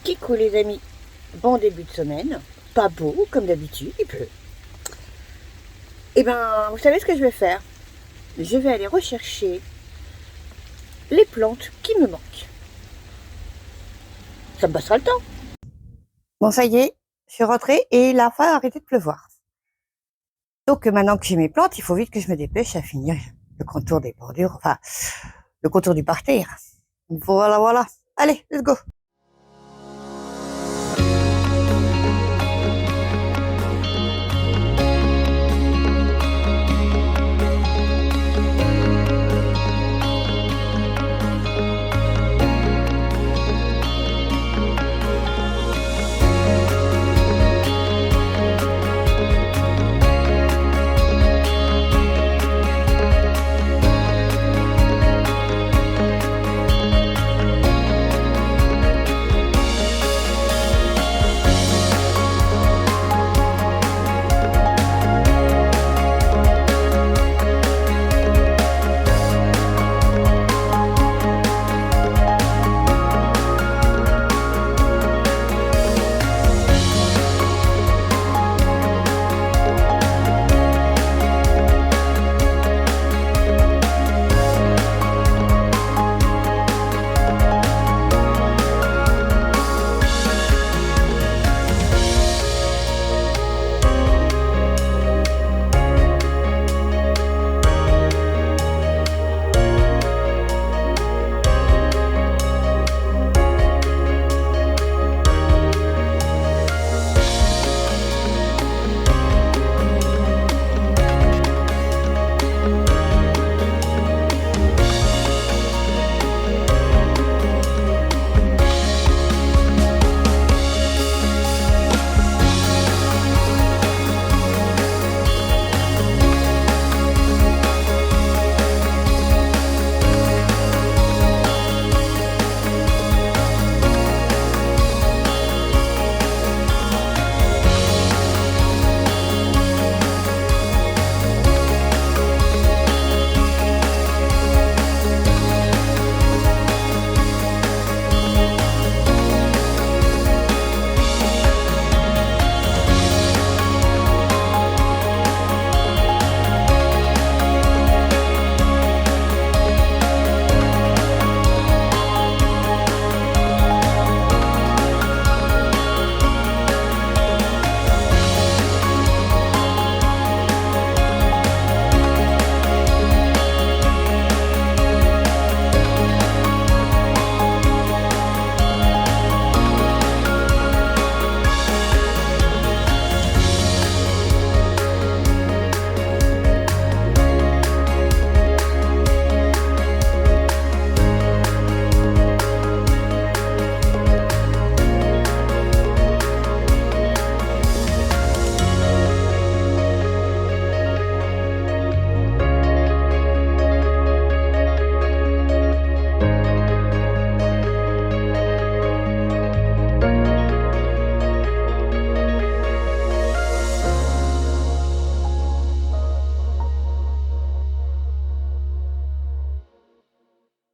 Kikou les amis, bon début de semaine, pas beau comme d'habitude, il pleut. Et ben, vous savez ce que je vais faire? Je vais aller rechercher les plantes qui me manquent. Ça me passera le temps. Bon, ça y est, je suis rentrée et il a enfin arrêté de pleuvoir. Donc maintenant que j'ai mes plantes, il faut vite que je me dépêche à finir le contour des bordures, enfin, le contour du parterre. Voilà, voilà. Allez, let's go.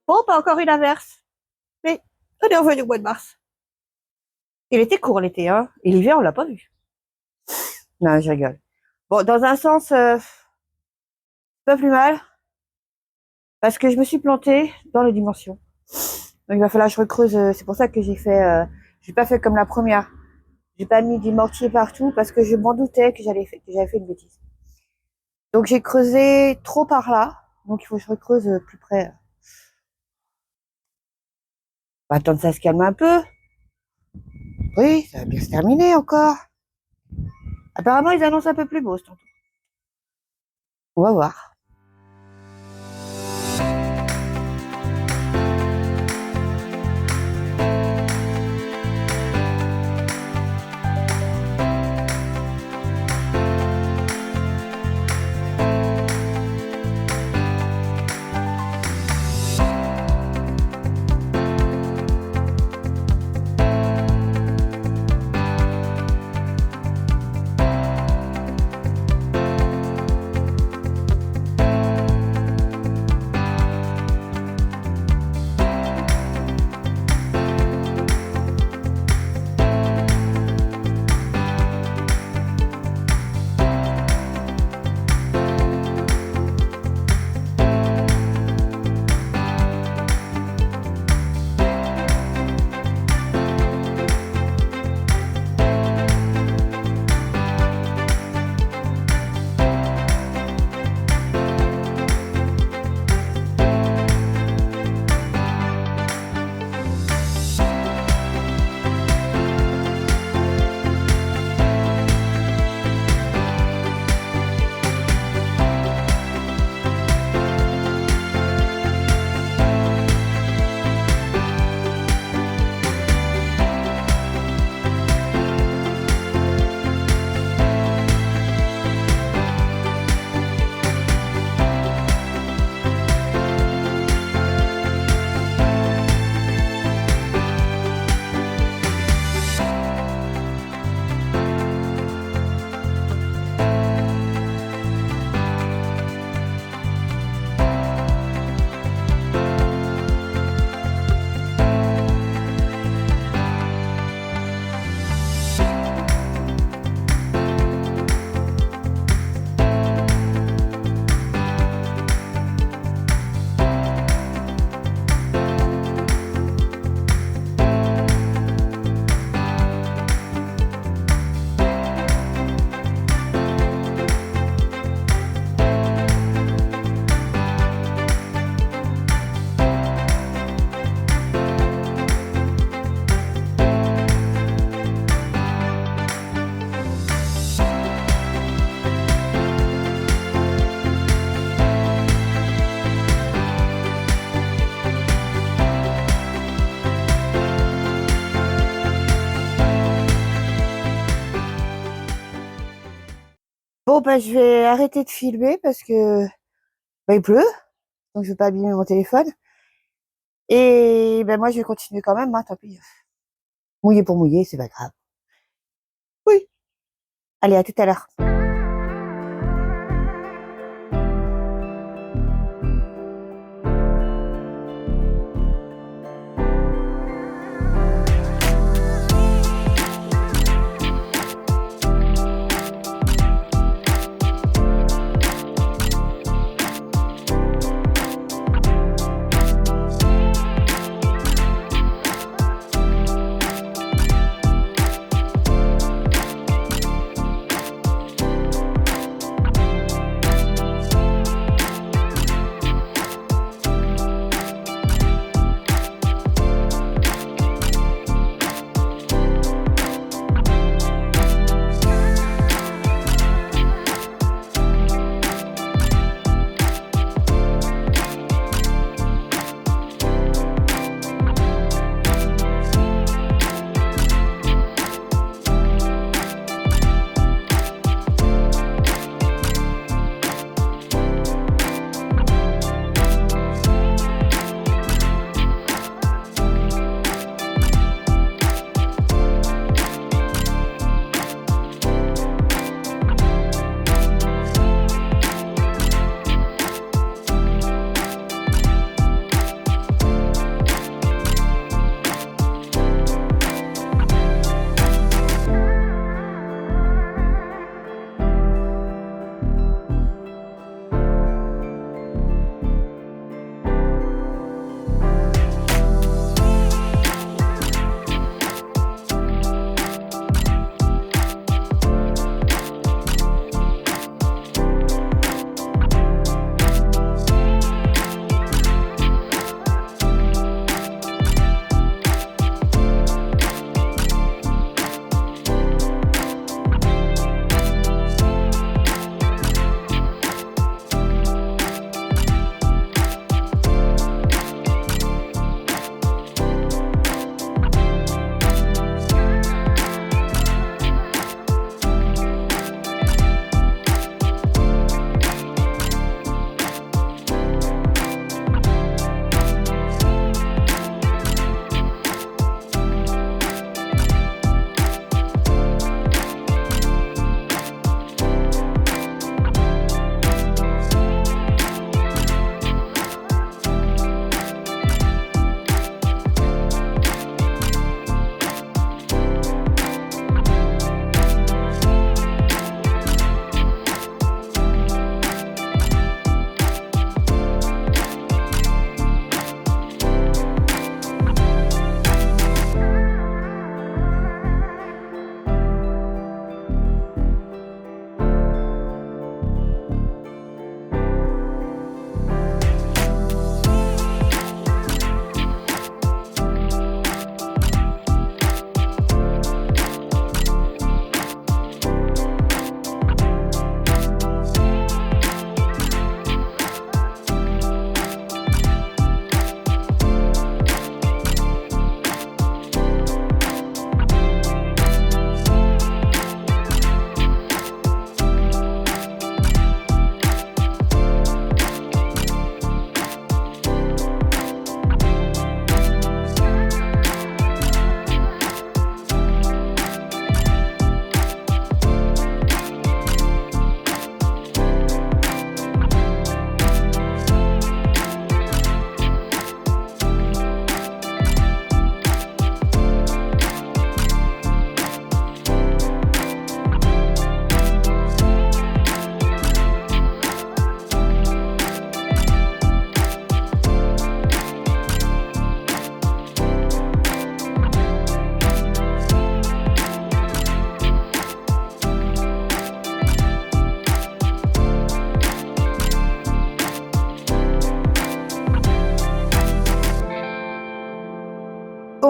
Bon, pas encore une averse. Mais on est revenu au mois de mars. Il était court l'été, hein. Et l'hiver, on l'a pas vu. Non, je rigole. Bon, dans un sens, pas plus mal. Parce que je me suis plantée dans les dimensions. Donc il va falloir que je recreuse. C'est pour ça que j'ai pas fait comme la première. J'ai pas mis du mortier partout parce que je m'en doutais que j'avais fait une bêtise. Donc j'ai creusé trop par là. Donc il faut que je recreuse plus près. On va attendre que ça se calme un peu. Oui, ça va bien se terminer encore. Apparemment, ils annoncent un peu plus beau ce temps. On va voir. Bon, bah, je vais arrêter de filmer parce que bah, il pleut, donc je vais pas abîmer mon téléphone. Et ben moi, je vais continuer quand même, hein, tant pis. Mouiller pour mouiller, c'est pas grave. Oui. Allez, à tout à l'heure.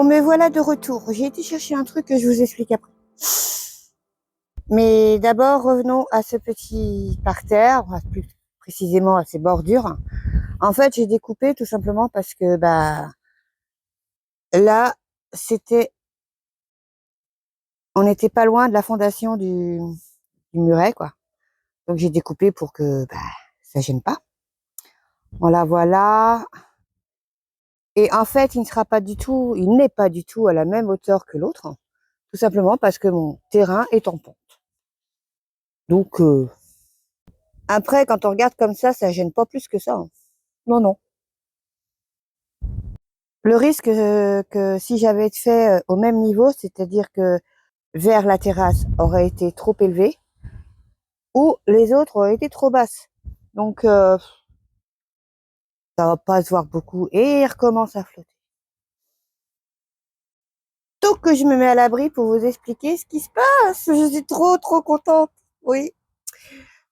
Bon, me voilà de retour. J'ai été chercher un truc que je vous explique après. Mais d'abord, revenons à ce petit parterre, plus précisément à ces bordures. En fait, j'ai découpé tout simplement parce que bah là, c'était, on n'était pas loin de la fondation du muret, quoi. Donc j'ai découpé pour que ça gêne pas. Voilà, voilà. Et en fait, il n'est pas du tout à la même hauteur que l'autre, tout simplement parce que mon terrain est en pente. Donc après, quand on regarde comme ça gêne pas plus que ça. Non, non. Le risque que si j'avais fait au même niveau, c'est-à-dire que vers la terrasse aurait été trop élevé ou les autres auraient été trop basses. Donc ça va pas se voir beaucoup et il recommence à flotter. Donc que je me mets à l'abri pour vous expliquer ce qui se passe. Je suis trop contente. Oui.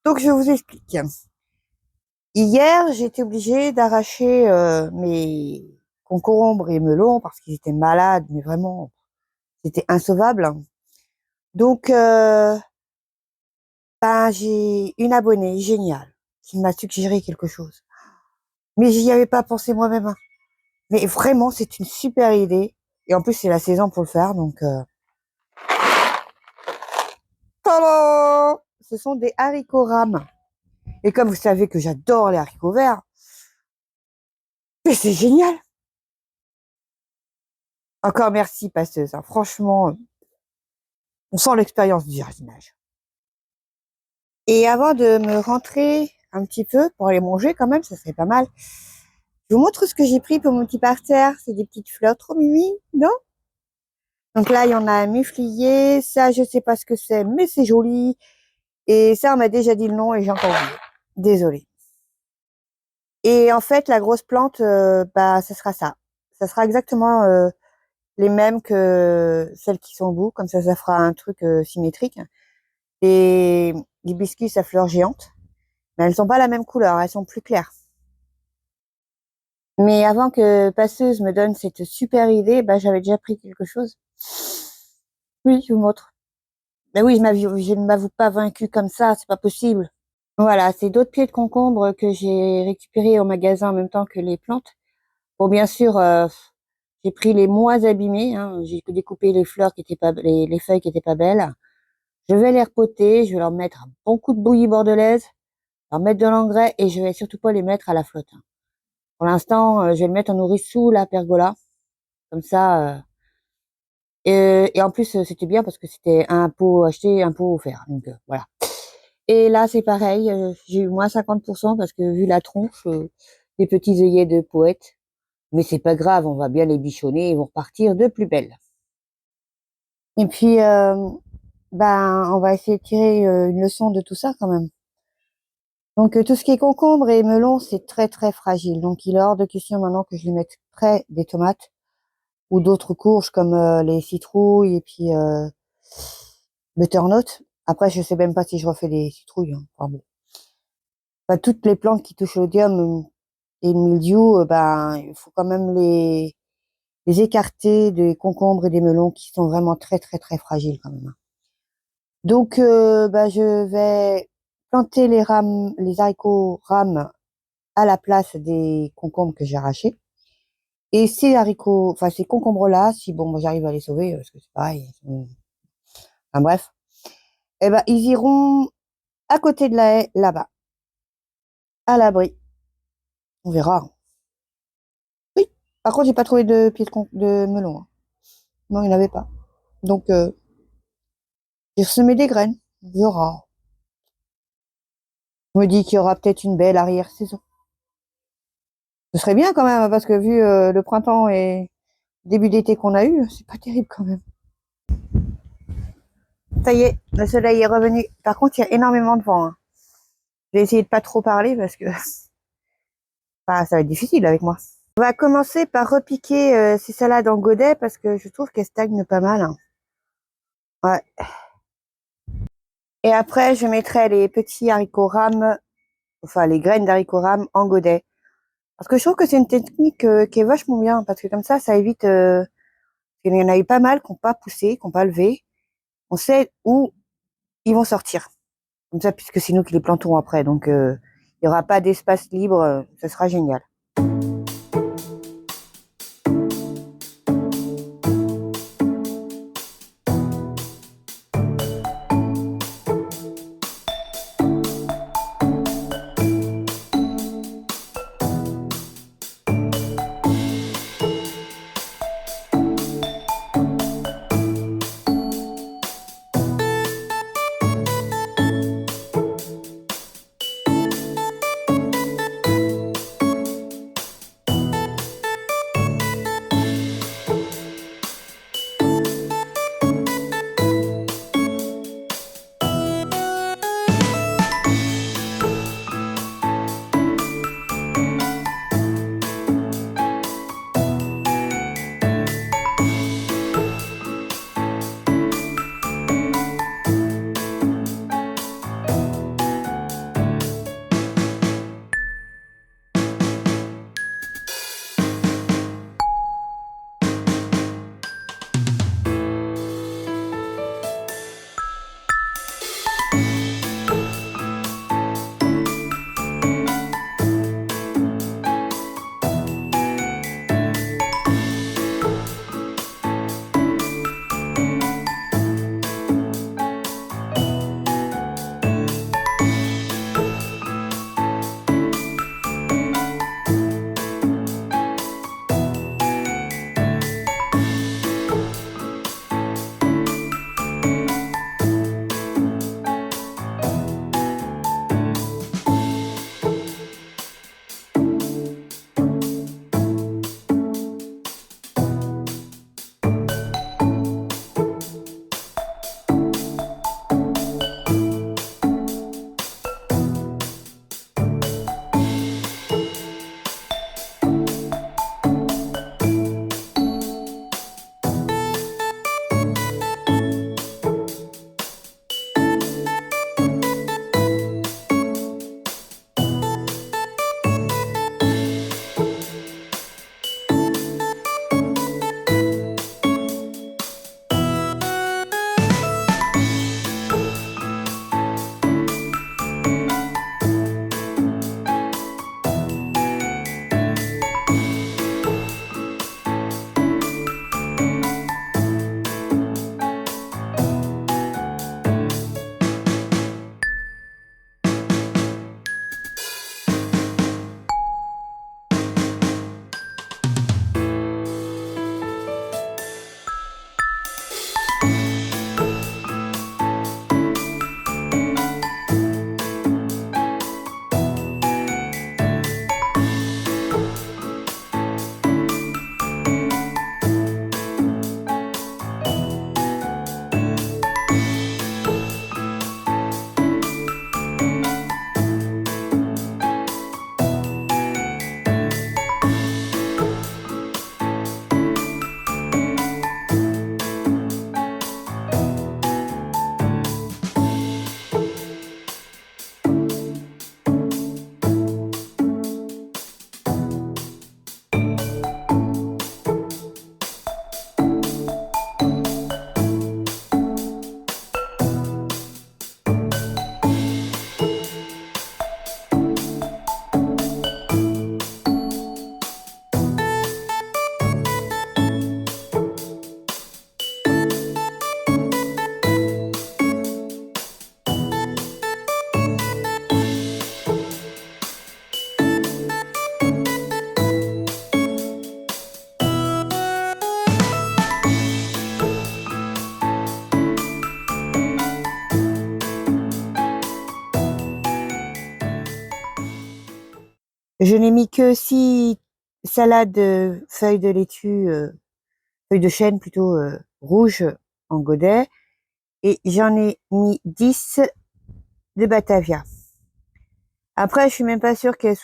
Donc je vous explique. Hier, j'ai été obligée d'arracher mes concombres et melons parce qu'ils étaient malades, mais vraiment, c'était insauvable. Donc, j'ai une abonnée géniale qui m'a suggéré quelque chose. Mais j'y avais pas pensé moi-même, hein. Mais vraiment, c'est une super idée. Et en plus, c'est la saison pour le faire, donc... Tadam! Ce sont des haricots rames. Et comme vous savez que j'adore les haricots verts, mais c'est génial! Encore merci, passeuse, hein. Franchement, on sent l'expérience du jardinage. Et avant de me rentrer un petit peu pour aller manger quand même, ça serait pas mal. Je vous montre ce que j'ai pris pour mon petit parterre. C'est des petites fleurs trop mimi, non? Donc là, il y en a un muflier. Ça, je sais pas ce que c'est, mais c'est joli. Et ça, on m'a déjà dit le nom et j'ai encore oublié. Désolée. Et en fait, la grosse plante, ça sera ça. Ça sera exactement les mêmes que celles qui sont au bout. Comme ça fera un truc symétrique. Et l'hibiscus à fleurs géantes. Mais elles sont pas la même couleur, elles sont plus claires. Mais avant que Passeuse me donne cette super idée, j'avais déjà pris quelque chose. Oui, je vous montre. Ben oui, je ne m'avoue pas vaincue comme ça, c'est pas possible. Voilà, c'est d'autres pieds de concombre que j'ai récupérés au magasin en même temps que les plantes. Bon, bien sûr, j'ai pris les moins abîmés, hein. J'ai découpé les fleurs qui étaient pas, les feuilles qui étaient pas belles. Je vais les repoter, je vais leur mettre un bon coup de bouillie bordelaise, leur mettre de l'engrais et je vais surtout pas les mettre à la flotte, hein. Pour l'instant, je vais le mettre en nourrice sous la pergola. Comme ça. Et en plus, c'était bien parce que c'était un pot acheté, un pot offert. Donc voilà. Et là, c'est pareil. J'ai eu moins 50% parce que vu la tronche, des petits œillets de poète. Mais c'est pas grave, on va bien les bichonner et ils vont repartir de plus belle. Et puis, on va essayer de tirer une leçon de tout ça quand même. Donc tout ce qui est concombre et melon, c'est très fragile. Donc il est hors de question maintenant que je les mette près des tomates ou d'autres courges comme les citrouilles et puis butternut. Après, je sais même pas si je refais des citrouilles, hein. Enfin, bon. Toutes les plantes qui touchent l'oïdium et le mildiou, il faut quand même les écarter des concombres et des melons qui sont vraiment très fragiles quand même, hein. Donc, je vais planter les haricots rames à la place des concombres que j'ai arrachés. Et ces concombres-là, si j'arrive à les sauver, parce que c'est pareil. Enfin bref. Ils iront à côté de la haie, là-bas, à l'abri. On verra. Oui. Par contre, j'ai pas trouvé de pieds de melon, hein. Non, il n'y en avait pas. Donc, j'ai semé des graines. On verra. Je me dis qu'il y aura peut-être une belle arrière-saison. Ce serait bien quand même, parce que vu le printemps et début d'été qu'on a eu, c'est pas terrible quand même. Ça y est, le soleil est revenu. Par contre, il y a énormément de vent, hein. Je vais essayer de pas trop parler parce que ça va être difficile avec moi. On va commencer par repiquer ces salades en godet parce que je trouve qu'elles stagnent pas mal, hein. Ouais. Et après, je mettrai les petits haricots rames, enfin les graines d'haricots rames en godet. Parce que je trouve que c'est une technique qui est vachement bien parce que comme ça évite... il y en a eu pas mal qui n'ont pas poussé, qui n'ont pas levé. On sait où ils vont sortir. Comme ça, puisque c'est nous qui les plantons après. Donc, il n'y aura pas d'espace libre. Ça sera génial. Je n'ai mis que 6 salades feuilles de laitue, feuilles de chêne plutôt rouges en godet. Et j'en ai mis 10 de Batavia. Après, je suis même pas sûre que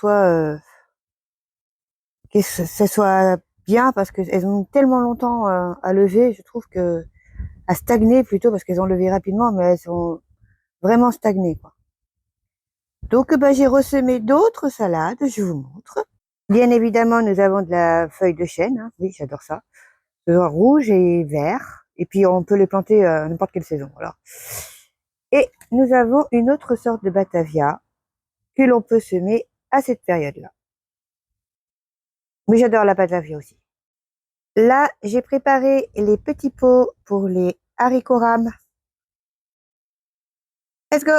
ça soit bien parce qu'elles ont mis tellement longtemps à lever. Je trouve que à stagner plutôt parce qu'elles ont levé rapidement, mais elles sont vraiment stagnées, quoi. Donc, bah, j'ai ressemé d'autres salades. Je vous montre. Bien évidemment, nous avons de la feuille de chêne. Hein. Oui, j'adore ça. Rouge et vert. Et puis, on peut les planter à n'importe quelle saison. Alors. Et nous avons une autre sorte de Batavia que l'on peut semer à cette période-là. Mais j'adore la Batavia aussi. Là, j'ai préparé les petits pots pour les haricots rames. Let's go!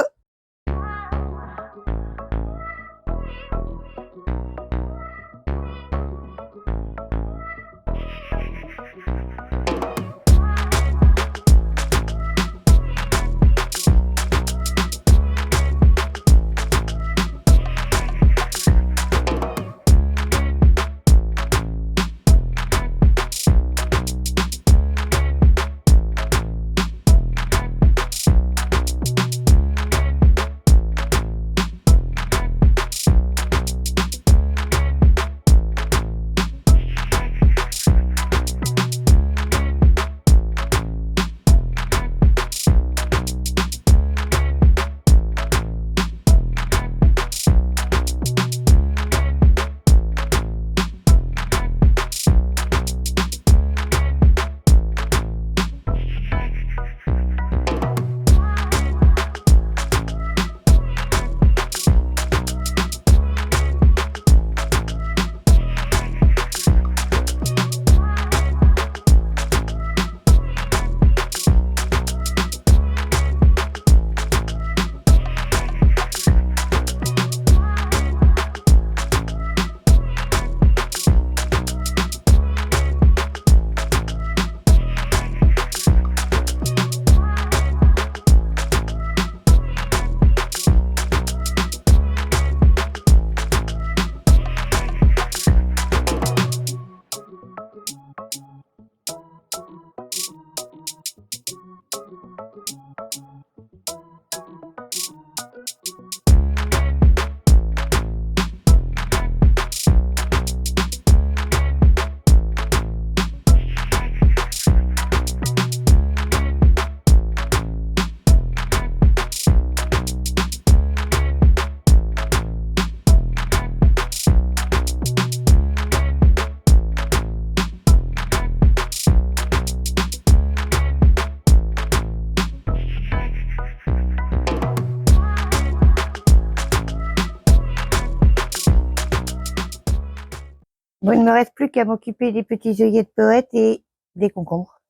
Bon, il ne me reste plus qu'à m'occuper des petits œillets de poète et des concombres.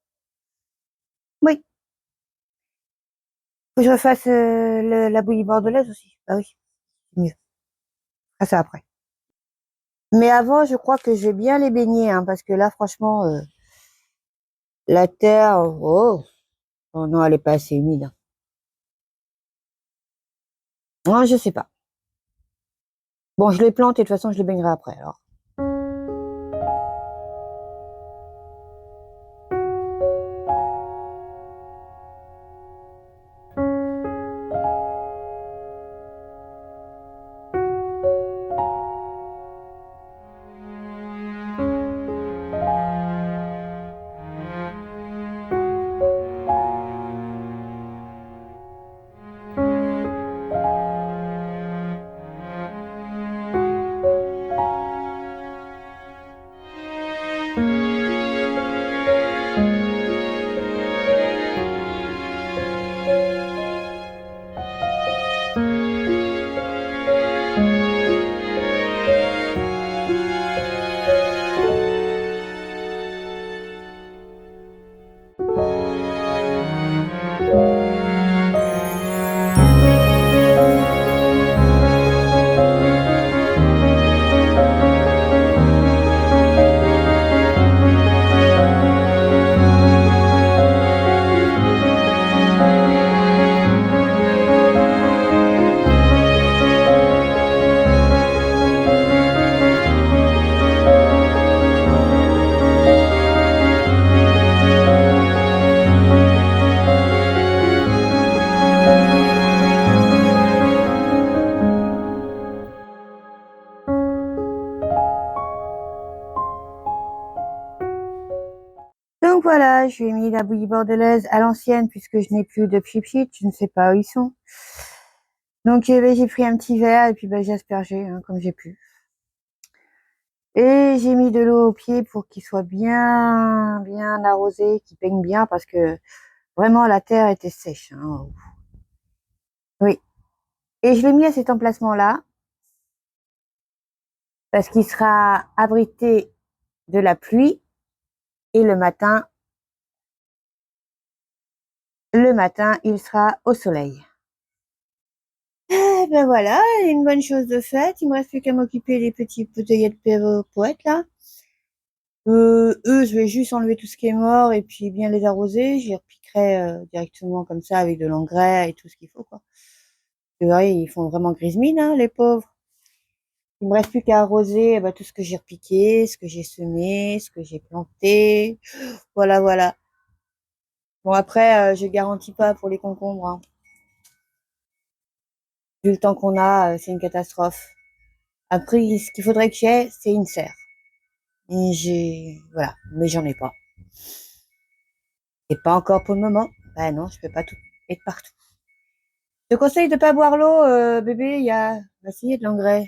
Oui. Faut que je refasse la bouillie bordelaise aussi. Ah oui, c'est mieux. Ah, ça après. Mais avant, je crois que je vais bien les baigner, hein, parce que là, franchement, la terre, oh, oh non, elle est pas assez humide. Hein. Non, je sais pas. Bon, je les plante et de toute façon, je les baignerai après, alors. Donc voilà, je lui ai mis la bouillie bordelaise à l'ancienne puisque je n'ai plus de pchit, je ne sais pas où ils sont. Donc j'ai pris un petit verre et puis j'ai aspergé comme j'ai pu. Et j'ai mis de l'eau aux pieds pour qu'il soit bien arrosé, qu'il peigne bien parce que vraiment la terre était sèche. Oui. Et je l'ai mis à cet emplacement-là parce qu'il sera abrité de la pluie et le matin, il sera au soleil. Eh ben voilà, une bonne chose de faite. Il me reste plus qu'à m'occuper des petits potaillettes poètes là. Eux, je vais juste enlever tout ce qui est mort et puis bien les arroser. J'y repiquerai directement comme ça avec de l'engrais et tout ce qu'il faut quoi. Vous verrez, ils font vraiment grise mine, les pauvres. Il me reste plus qu'à arroser tout ce que j'ai repiqué, ce que j'ai semé, ce que j'ai planté. Voilà, voilà. Bon après, je garantis pas pour les concombres. Vu le temps qu'on a, c'est une catastrophe. Après, ce qu'il faudrait que j'ai, c'est une serre. Et voilà, mais j'en ai pas. Et pas encore pour le moment. Ben non, je peux pas tout être partout. Je te conseille de pas boire l'eau, bébé. Il y a de l'engrais.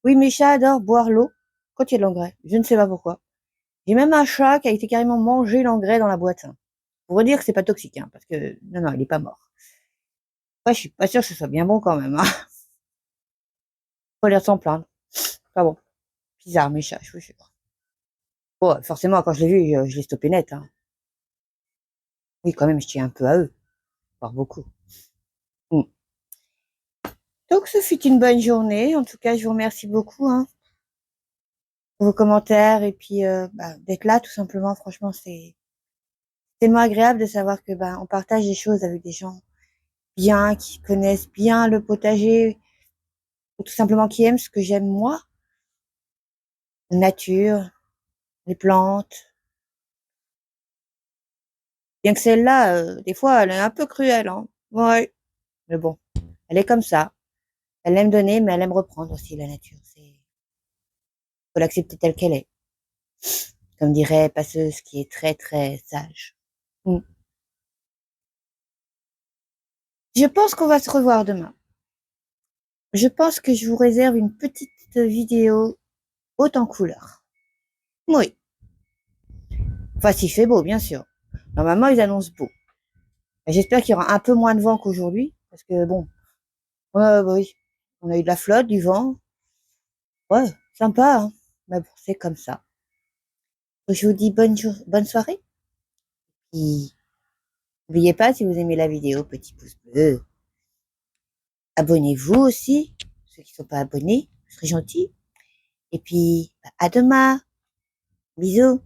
Oui, mes chats adorent boire l'eau quand il y a de l'engrais. Je ne sais pas pourquoi. J'ai même un chat qui a été carrément manger l'engrais dans la boîte. Pour dire que c'est pas toxique, parce que non, il est pas mort. Ouais, je suis pas sûre que ce soit bien bon quand même. Faut l'air s'en plaindre. Pas bon. Bizarre mes chats, je vous jure. Bon, forcément, quand je l'ai vu, je l'ai stoppé net. Oui, quand même, je tiens un peu à eux, voire beaucoup. Mm. Donc, ce fut une bonne journée. En tout cas, je vous remercie beaucoup pour vos commentaires et puis d'être là, tout simplement. Franchement, c'est tellement agréable de savoir que on partage des choses avec des gens bien, qui connaissent bien le potager, ou tout simplement qui aiment ce que j'aime moi, la nature, les plantes. Bien que celle-là, des fois, elle est un peu cruelle, Ouais, mais bon, elle est comme ça. Elle aime donner, mais elle aime reprendre aussi la nature. Faut l'accepter telle qu'elle est. Comme dirait Passeuse, qui est très très sage. Mm. Je pense qu'on va se revoir demain. Je pense que je vous réserve une petite vidéo haute en couleur. Oui. Enfin, s'il fait beau, bien sûr. Normalement, ils annoncent beau. J'espère qu'il y aura un peu moins de vent qu'aujourd'hui, parce que bon, oui, on a eu de la flotte, du vent. Ouais, sympa, Mais bon, c'est comme ça. Je vous dis bonne soirée. Et n'oubliez pas, si vous aimez la vidéo, petit pouce bleu. Abonnez-vous aussi, ceux qui ne sont pas abonnés, ce serait gentil. Et puis, à demain. Bisous.